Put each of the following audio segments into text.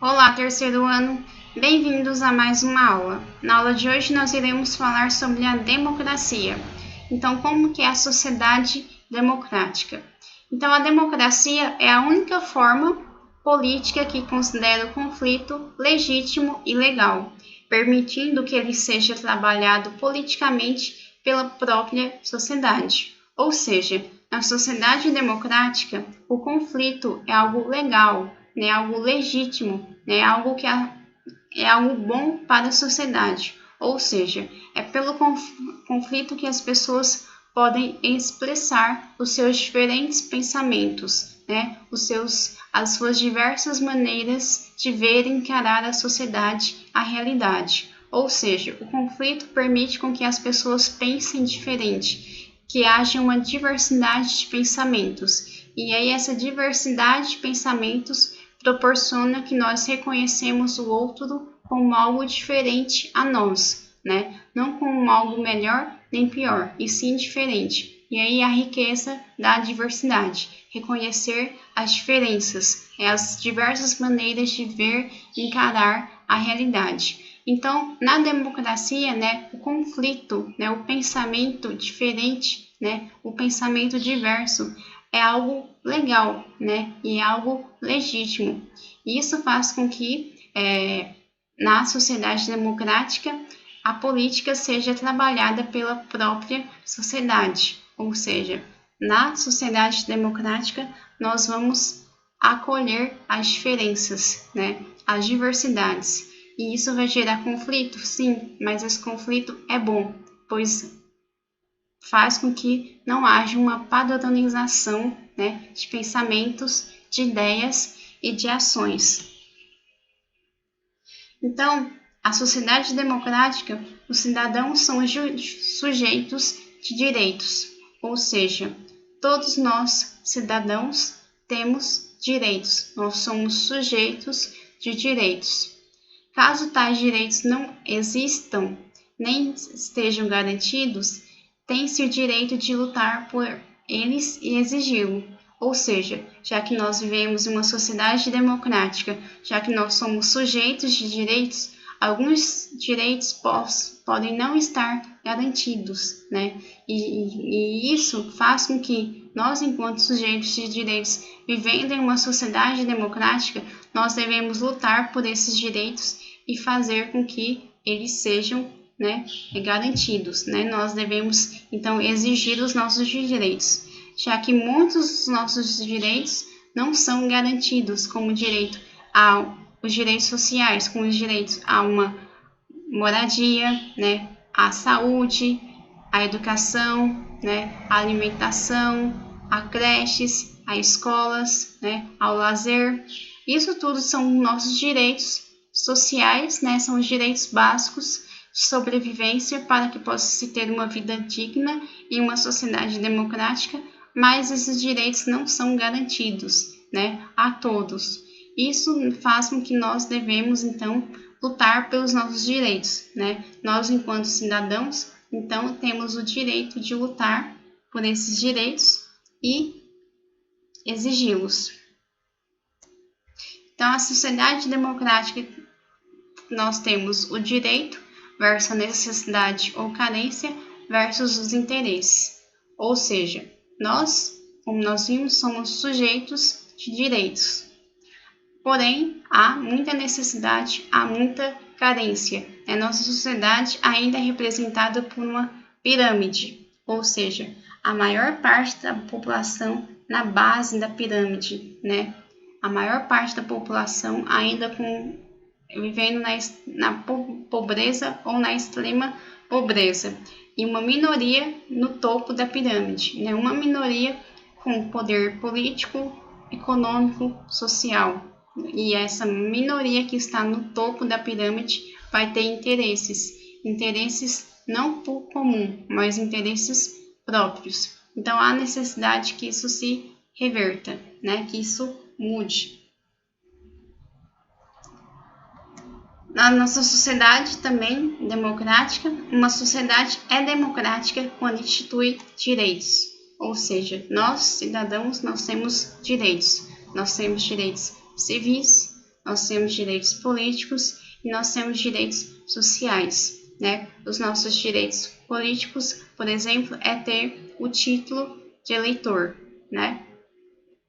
Olá, terceiro ano! Bem-vindos a mais uma aula. Na aula de hoje nós iremos falar sobre a democracia. Então, como que é a sociedade democrática? Então, a democracia é a única forma política que considera o conflito legítimo e legal, permitindo que ele seja trabalhado politicamente pela própria sociedade. Ou seja, na sociedade democrática, o conflito é algo legal, né, algo legítimo, né, algo que é algo bom para a sociedade. Ou seja, é pelo conflito que as pessoas podem expressar os seus diferentes pensamentos, né, as suas diversas maneiras de ver e encarar a sociedade, a realidade. Ou seja, o conflito permite com que as pessoas pensem diferente, que haja uma diversidade de pensamentos. E aí essa diversidade de pensamentos proporciona que nós reconhecemos o outro como algo diferente a nós, né? Não como algo melhor nem pior, e sim diferente. E aí a riqueza da diversidade, reconhecer as diferenças, as diversas maneiras de ver e encarar a realidade. Então, na democracia, né, o conflito, né, o pensamento diferente, né, o pensamento diverso é algo legal, né, e é algo legítimo. E isso faz com que, na sociedade democrática, a política seja trabalhada pela própria sociedade, ou seja, na sociedade democrática nós vamos acolher as diferenças, né, as diversidades. E isso vai gerar conflito? Sim, mas esse conflito é bom, pois faz com que não haja uma padronização, né, de pensamentos, de ideias e de ações. Então, a sociedade democrática, os cidadãos são sujeitos de direitos, ou seja, todos nós, cidadãos, temos direitos, nós somos sujeitos de direitos. Caso tais direitos não existam, nem estejam garantidos, tem-se o direito de lutar por eles e exigi-lo. Ou seja, já que nós vivemos em uma sociedade democrática, já que nós somos sujeitos de direitos, alguns direitos podem não estar garantidos, né? E isso faz com que nós, enquanto sujeitos de direitos, vivendo em uma sociedade democrática, nós devemos lutar por esses direitos e fazer com que eles sejam, né, garantidos, né? Nós devemos então exigir os nossos direitos, já que muitos dos nossos direitos não são garantidos, como direito aos direitos sociais, como os direitos a uma moradia, né, à saúde, à educação, né, à alimentação, a creches, a escolas, né, ao lazer. Isso tudo são nossos direitos sociais, né, são os direitos básicos de sobrevivência para que possa se ter uma vida digna em uma sociedade democrática, mas esses direitos não são garantidos, né, a todos. Isso faz com que nós devemos, então, lutar pelos nossos direitos, né? Nós, enquanto cidadãos, então, temos o direito de lutar por esses direitos e exigi-los. Então, a sociedade democrática, nós temos o direito versus a necessidade ou carência versus os interesses. Ou seja, nós, como nós vimos, somos sujeitos de direitos. Porém, há muita necessidade, há muita carência. A nossa sociedade ainda é representada por uma pirâmide, ou seja, a maior parte da população na base da pirâmide, né? A maior parte da população ainda vivendo na pobreza ou na extrema pobreza, e uma minoria no topo da pirâmide, né? Uma minoria com poder político, econômico, social. E essa minoria que está no topo da pirâmide vai ter interesses não por comum, mas interesses próprios. Então há necessidade que isso se reverta, né? Que isso mude. Na nossa sociedade também democrática, uma sociedade é democrática quando institui direitos. Ou seja, nós, cidadãos, nós temos direitos. Nós temos direitos civis, nós temos direitos políticos e nós temos direitos sociais, né? Os nossos direitos políticos, por exemplo, é ter o título de eleitor, né?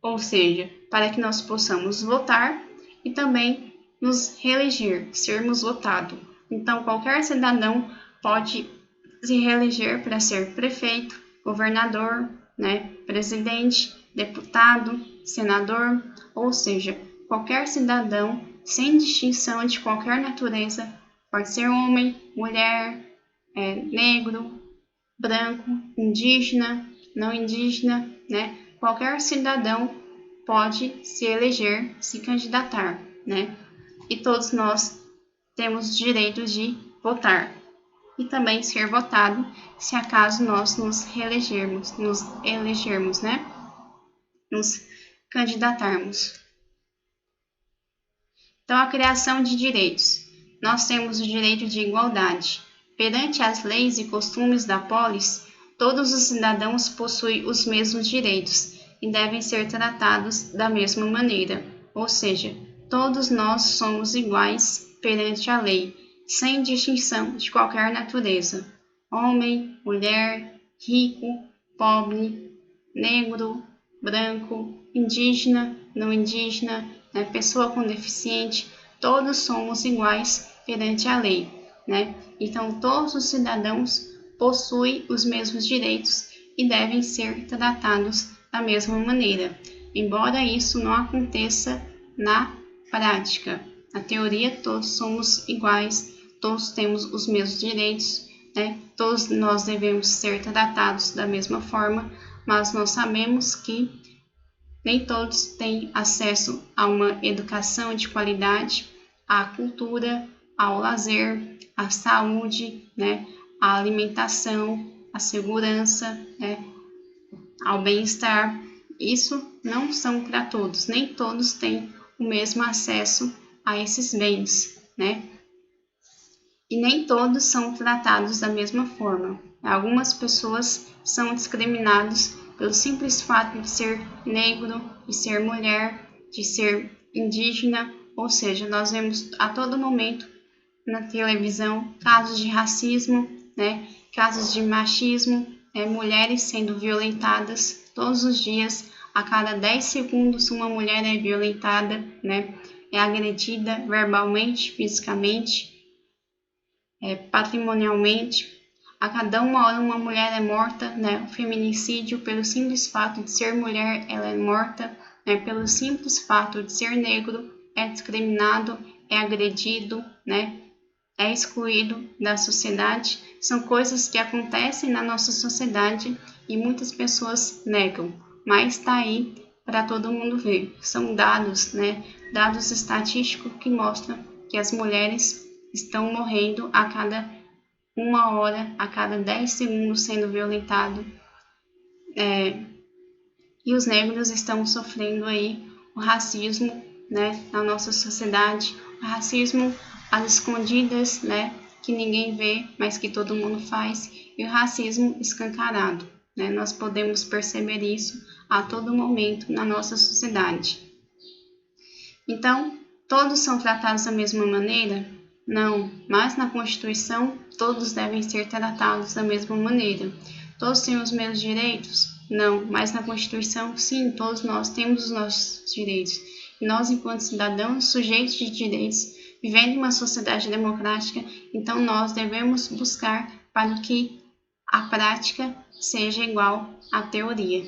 Ou seja, para que nós possamos votar e também nos reeleger, sermos votados. Então, qualquer cidadão pode se reeleger para ser prefeito, governador, né, presidente, deputado, senador, ou seja, qualquer cidadão, sem distinção de qualquer natureza, pode ser homem, mulher, negro, branco, indígena, não indígena, né? Qualquer cidadão pode se eleger, se candidatar, né? E todos nós temos direito de votar e também ser votado se acaso nós nos elegermos, né? Nos candidatarmos. Então, a criação de direitos. Nós temos o direito de igualdade. Perante as leis e costumes da polis, todos os cidadãos possuem os mesmos direitos e devem ser tratados da mesma maneira, ou seja, todos nós somos iguais perante a lei, sem distinção de qualquer natureza, homem, mulher, rico, pobre, negro, branco, indígena, não indígena, né, pessoa com deficiente, todos somos iguais perante a lei, né? Então, todos os cidadãos possuem os mesmos direitos e devem ser tratados da mesma maneira, embora isso não aconteça na prática. Na teoria, todos somos iguais, todos temos os mesmos direitos, né? Todos nós devemos ser tratados da mesma forma, mas nós sabemos que nem todos têm acesso a uma educação de qualidade, à cultura, ao lazer, à saúde, né? À alimentação, à segurança, né? Ao bem-estar. Isso não são para todos, nem todos têm o mesmo acesso a esses bens, né? E nem todos são tratados da mesma forma. Algumas pessoas são discriminadas pelo simples fato de ser negro, de ser mulher, de ser indígena, ou seja, nós vemos a todo momento na televisão casos de racismo, né, casos de machismo, mulheres sendo violentadas todos os dias, a cada 10 segundos uma mulher é violentada, né, é agredida verbalmente, fisicamente, patrimonialmente. A cada uma hora uma mulher é morta, né? O feminicídio, pelo simples fato de ser mulher, ela é morta, né? Pelo simples fato de ser negro, é discriminado, é agredido, né? É excluído da sociedade. São coisas que acontecem na nossa sociedade e muitas pessoas negam, mas está aí para todo mundo ver. São dados, né? Dados estatísticos que mostram que as mulheres estão morrendo a cada uma hora, a cada 10 segundos sendo violentado, e os negros estão sofrendo aí o racismo, né, na nossa sociedade, o racismo às escondidas, né, que ninguém vê, mas que todo mundo faz, e o racismo escancarado, né, nós podemos perceber isso a todo momento na nossa sociedade. Então, todos são tratados da mesma maneira? Não, mas na Constituição todos devem ser tratados da mesma maneira. Todos têm os mesmos direitos? Não, mas na Constituição, sim, todos nós temos os nossos direitos. E nós, enquanto cidadãos, sujeitos de direitos, vivendo em uma sociedade democrática, então nós devemos buscar para que a prática seja igual à teoria.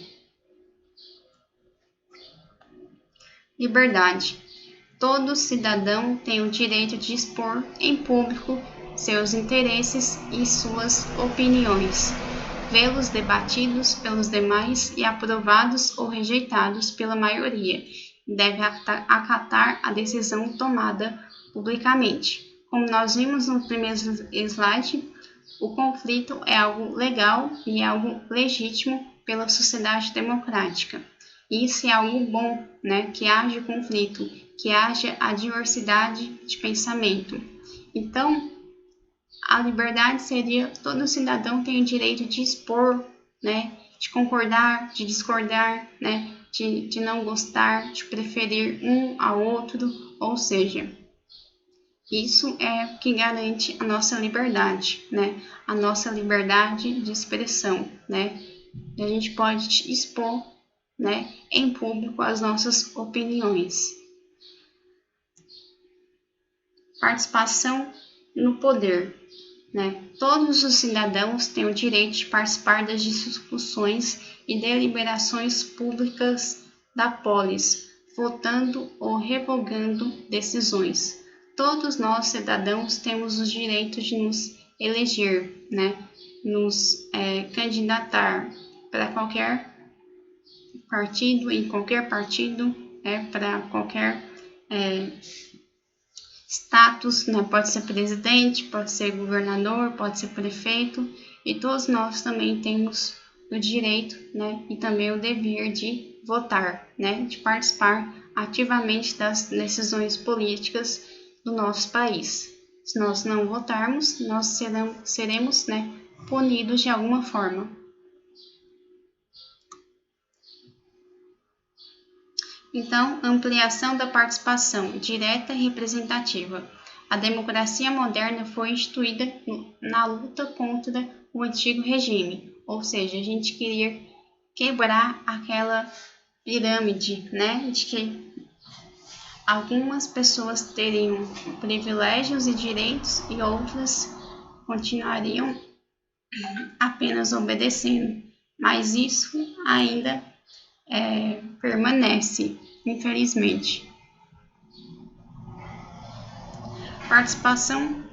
Liberdade. Todo cidadão tem o direito de expor em público seus interesses e suas opiniões, vê-los debatidos pelos demais e aprovados ou rejeitados pela maioria, e deve acatar a decisão tomada publicamente. Como nós vimos no primeiro slide, o conflito é algo legal e é algo legítimo pela sociedade democrática. Isso é algo bom, né? Que haja conflito, que haja a diversidade de pensamento. Então, a liberdade seria todo cidadão tem o direito de expor, né? De concordar, de discordar, né? De não gostar, de preferir um ao outro, Ou seja, isso é o que garante a nossa liberdade, né? A nossa liberdade de expressão, né? A gente pode expor, né, em público as nossas opiniões. Participação no poder, né? Todos os cidadãos têm o direito de participar das discussões e deliberações públicas da polis, votando ou revogando decisões. Todos nós, cidadãos, temos o direito de nos eleger, né? Nos candidatar para qualquer partido, em qualquer partido, para qualquer status, né? Pode ser presidente, pode ser governador, pode ser prefeito, e todos nós também temos o direito, né? E também o dever de votar, né? De participar ativamente das decisões políticas do nosso país. Se nós não votarmos, nós seremos, né, punidos de alguma forma. Então, ampliação da participação direta e representativa. A democracia moderna foi instituída na luta contra o antigo regime, ou seja, a gente queria quebrar aquela pirâmide, né, de que algumas pessoas teriam privilégios e direitos e outras continuariam apenas obedecendo. Mas isso ainda permanece, infelizmente. Participação,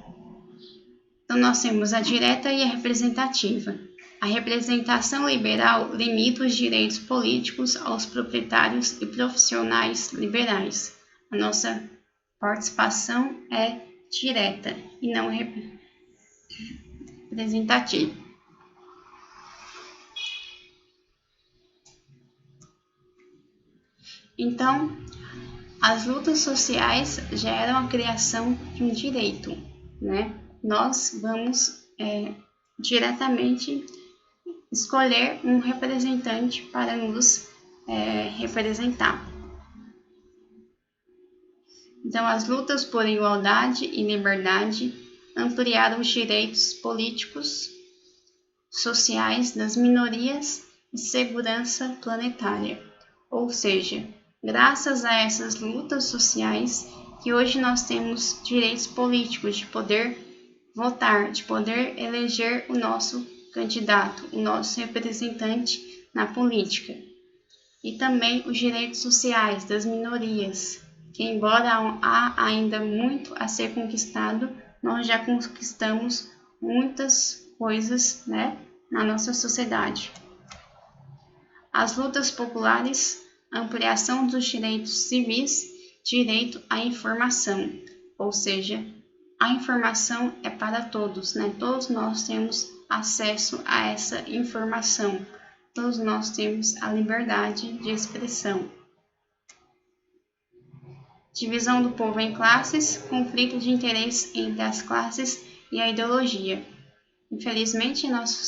então nós temos a direta e a representativa. A representação liberal limita os direitos políticos aos proprietários e profissionais liberais. A nossa participação é direta e não representativa. Então, as lutas sociais geram a criação de um direito, né? Nós vamos diretamente escolher um representante para nos representar. Então, as lutas por igualdade e liberdade ampliaram os direitos políticos, sociais das minorias e segurança planetária. Ou seja, graças a essas lutas sociais que hoje nós temos direitos políticos de poder votar, de poder eleger o nosso candidato, o nosso representante na política. E também os direitos sociais das minorias, que embora há ainda muito a ser conquistado, nós já conquistamos muitas coisas, né, na nossa sociedade. As lutas populares, ampliação dos direitos civis, direito à informação, ou seja, a informação é para todos, né? Todos nós temos acesso a essa informação, todos nós temos a liberdade de expressão. Divisão do povo em classes, conflito de interesse entre as classes e a ideologia. Infelizmente, nossa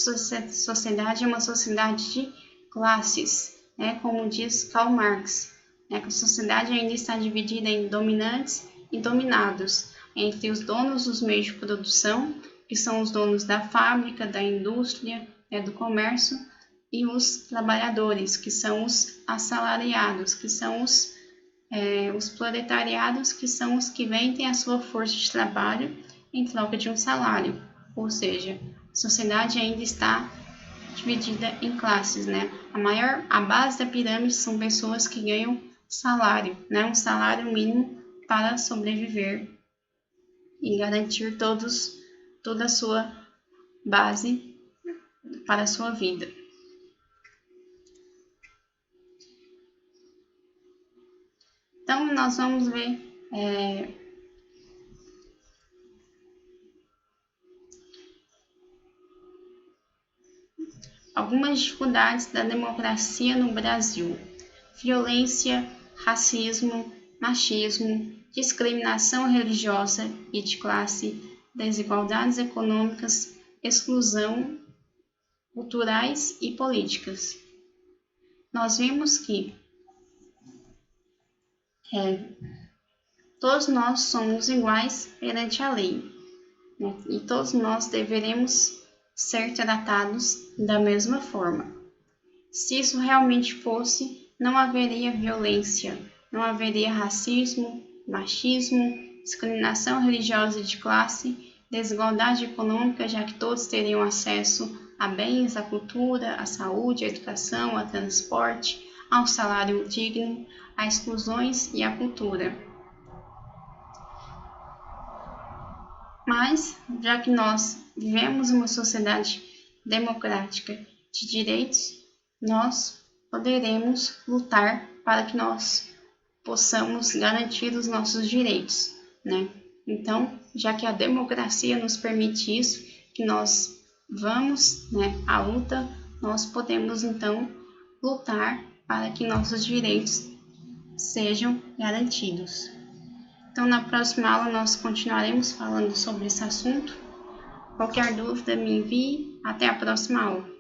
sociedade é uma sociedade de classes, né? Como diz Karl Marx, né? Que a sociedade ainda está dividida em dominantes e dominados, entre os donos dos meios de produção, que são os donos da fábrica, da indústria, né? Do comércio, e os trabalhadores, que são os assalariados, que são os proletariados, que são os que vendem a sua força de trabalho em troca de um salário. Ou seja, a sociedade ainda está dividida em classes, né? A base da pirâmide são pessoas que ganham salário, né? Um salário mínimo para sobreviver e garantir toda a sua base para a sua vida. Então, nós vamos ver algumas dificuldades da democracia no Brasil: violência, racismo, machismo, discriminação religiosa e de classe, desigualdades econômicas, exclusão, culturais e políticas. Nós vimos que todos nós somos iguais perante a lei, né? E todos nós deveremos ser tratados da mesma forma. Se isso realmente fosse, não haveria violência, não haveria racismo, machismo, discriminação religiosa e de classe, desigualdade econômica, já que todos teriam acesso a bens, à cultura, à saúde, à educação, ao transporte, ao salário digno, a exclusões e à cultura. Mas, já que nós vivemos uma sociedade democrática de direitos, nós poderemos lutar para que nós possamos garantir os nossos direitos, né? Então, já que a democracia nos permite isso, que nós vamos, né, à luta, nós podemos então lutar para que nossos direitos sejam garantidos. Então, na próxima aula, nós continuaremos falando sobre esse assunto. Qualquer dúvida, me envie. Até a próxima aula.